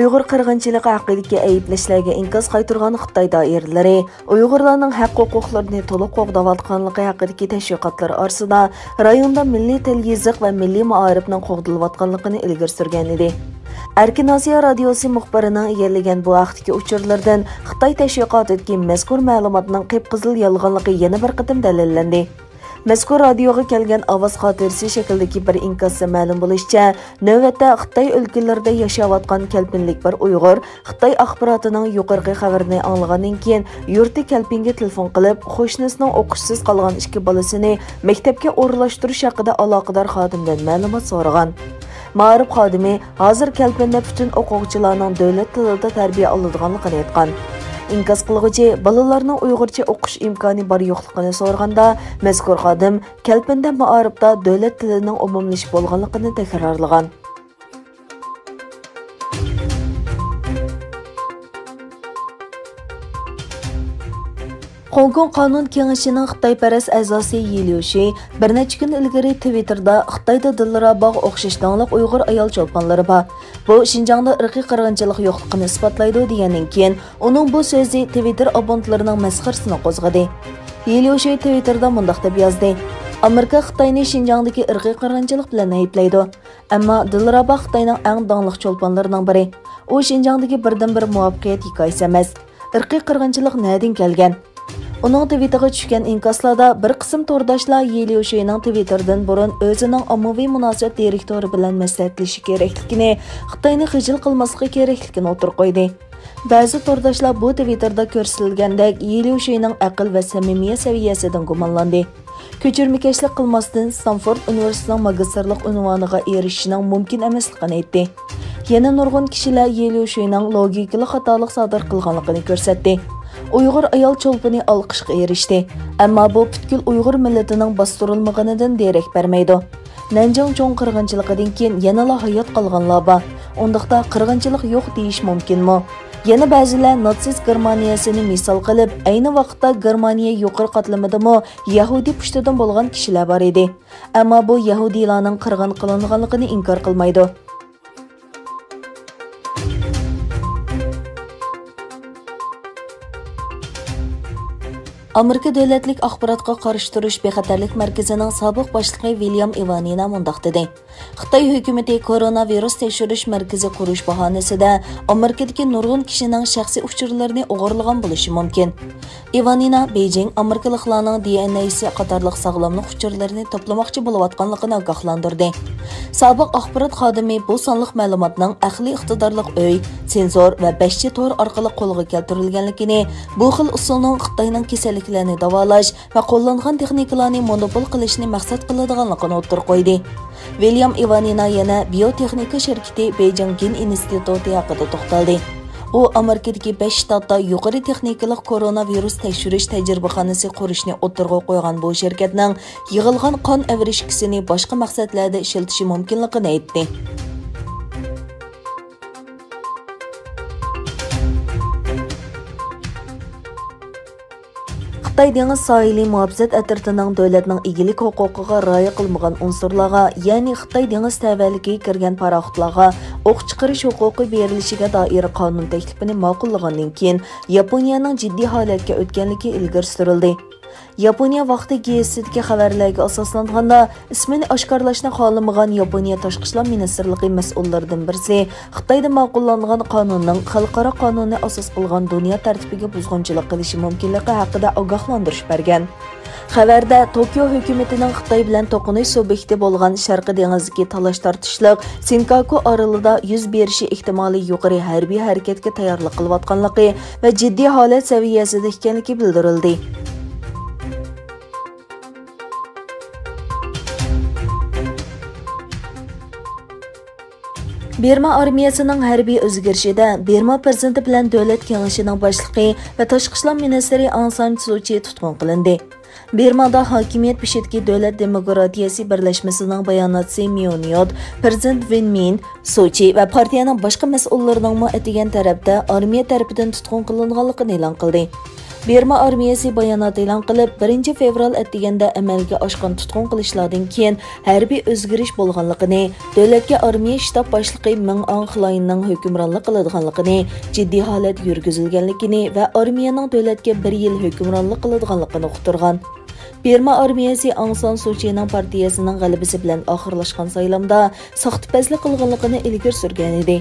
Uyghur qirg'inchiligi haqidagi ayblashlarga inkas qaytargan Xitoy doiralari Uyg'urlarning haq-huquqlarini to'liq qo'g'dayotganligi haqidagi tashviqotlar orasida rayonda milliy til, yoziq va milliy ma'arifning qo'g'dilayotganligini ilgari surgan edi. Erkin Osiyo radiosi muxbirining egallagan bu vaqtdagi uchurlardan Xitoy tashviqotidagi mazkur ma'lumotning qip-qizil yolg'onligi yana bir qatim dalillandi. Mazkur radioga kelgan ovoz xotirasi shaklidagi bir inkasda ma'lum bo'lishicha, navbatda Xitoy o'lkalarida yashayotgan kalpinlik bir Uyg'ur Xitoy axborotining yuqorqi xabarini anglagandan keyin yurti kalpinga telefon qilib, qo'shnisining o'qishsiz qolgan ikki bolasini maktabga o'rlashtirish haqida aloqador xodimdan ma'lumot so'ragan. Ma'rif xodimi hozir kalpinda butun o'quvchilarning davlat tilida tarbiya oladiganligini aytgan. İnkas qilg'uchi balalarning Uyg'urcha o'qish imkoni bor yo'qligini so'raganda, mazkur xodim kalpinda ma'arifda davlat tilining umumlashib bo'lganligini takrorlagan. Hong Kong Qonun Kengashining Xitoyparast a'zosi Yi Liushi bir necha kun ilgari Twitterda Xitoyda Dilrabog'ga o'xshash donliq Uyg'ur ayol cho'lponlari bor. Bu Xinjiangda irqiy qirg'inchilik yo'qligini isbotlaydi degandan keyin uning bu so'zi Twitter abonentlarining masxarasini qo'zg'adi. Yi Liushi Twitterda mundaq deb yozdi: Amerika Xitoyni Xinjiangdagi irqiy qirg'inchilik bilan ayblaydi. Ammo Dilrabog' Xitoyning eng donliq cho'lponlarining biri. U Xinjiangdagi birdan-bir muvaffaqiyat hikoyasi emas. Irqiy qirg'inchilik na'dan kelgan? Uning Twitterga tushgan inkaslarda bir qism to'rdoshlar Yi Liushining Twitterdan burun o'zining ommaviy munosabat direktori bilan maslahatlashishi kerakligini, Xitoyni xijil qilmasligi kerakligini o'tirib qo'ydi. Ba'zi to'rdoshlar bu Twitterda ko'rsatilgandek Yi Liushining aql va samimiyat saviyasidan gumonlandi. Ko'chirmakashlik qilmasdan Stanford universitetining magistrlik unvoniga erishishining mumkin emasligini aytdi. Yana nurg'un kishilar Yi Liushining logikali xatolik sodir qilganligini ko'rsatdi. Uyg'ur ayol cho'lpini olqishga erishdi. Ammo bu butkul Uyg'ur millatining bostirilmaganidan derak bermaydi. Nanjing cho'ng qirg'inchiligidan keyin yanala hayot qolganlar bor. Undaqda qirg'inchilik yo'q deyish mumkinmi? Yana ba'zilar natsist Germaniyasini misol qilib, ayni vaqtda Germaniya yuqori qatlamidami Yahudi pushtidan bo'lgan kishilar bor edi. Ammo bu Yahudilarning qirg'in qilinganligini inkor qilmaydi. Amerika Davlatlik axborotga qarshi turish bexatarlik markazining sobiq boshlig'i William Ivanina mundaq dedi: Xitoy hukumati koronavirus tekshirish markazi qurish bahonasida Amerikadagi nurg'un kishining shaxsiy uchurlarini o'g'irlagan bo'lishi mumkin. Ivanina Beijing Amerikaliklarning DNA'si qatorliq sog'lomlik uchurlarini to'plamoqchi bo'layotganligini ogohlantirdi. Sobiq axborot xodimi bu sonliq ma'lumotning aqliy iqtidorliq uy, sensor va 5G tor orqali qo'lga keltirilganligini, bu xil usulning Xitoyning kasalliklarni davolash va qo'llangan texnikalarni monopol qilishni maqsad qiladiganligini o'tirib qo'ydi. William Ivanina yana biotexnika shirkati Beijing Gen instituti haqida to'xtaldi. U Amerikadagi 5 shtatda yuqori texnikalik koronavirus tekshirish tajribaxonasi qurishni o'tirg'a qo'ygan bu shirkatning yig'ilgan qon avrishkisini boshqa maqsadlarda ishlatishi mumkinligini aytdi. Xitoy dengiz sohili muhofazat atritining davlatning egilik huquqiga rioya qilmagan unsurlarga, ya'ni Xitoy dengiz tavalligiga kirgan paraxotlarga o'q chiqarish huquqi berilishiga doir qonun taklifini ma'qullagandan keyin Yaponiyaning jiddiy holatga o'tganligi ilgari surildi. Yaponiya vaqti gazetidagi xabarlarga asoslanganda, ismini oshkorlashni xohlamagan Yaponiya tashqi ishlar ministrligi mas'ullaridan birisi Xitoyda ma'qullangan qonunning xalqaro qonunni asos qilgan dunyo tartibiga buzg'unchilik qilishi mumkinligi haqida ogohlantirish bergan. Xabarda Tokio hukumatining Xitoy bilan to'qinish subyekti bo'lgan Sharqiy dengizga talash tortishliq Senkaku orolida yuz berishi ehtimoli yuqori harbiy harakatga tayyorlik qilayotganligi va jiddiy holat saviyasida ekanligi bildirildi. Berma armiyasining harbiy o'zgarishida Berma prezidenti bilan davlat kengashining boshlig'i va tashqi ishlar ministri Aung San Suu Kyi tutqun qilindi. Birmada hokimiyat pishidagi davlat demokratiyasi birlashmasining bayonotchisi Myonyot, prezident Win Min, Sochi va partiyaning boshqa mas'ullarining atigan tarafda armiya tarafidan tutqun qilinganligini e'lon qildi. Birma armiyasi bayonot e'lon qilib, 1 fevral atdiganda amalga oshgan tutqun qilishlardan keyin harbiy o'zgarish bo'lganligini, davlatga armiya shtab boshlig'i Min Aung Hlaingning hukmronlik qiladiganligini, jiddiy holat yurgizilganligini va armiyaning davlatga 1 yil hukmronlik qiladiganligini uqtirgan. Birma armiyasi Aung San Suu Kyining partiyasining g'alabasi bilan oxirlashgan saylamda soxtapazlik qilganligini ilgari surgan edi.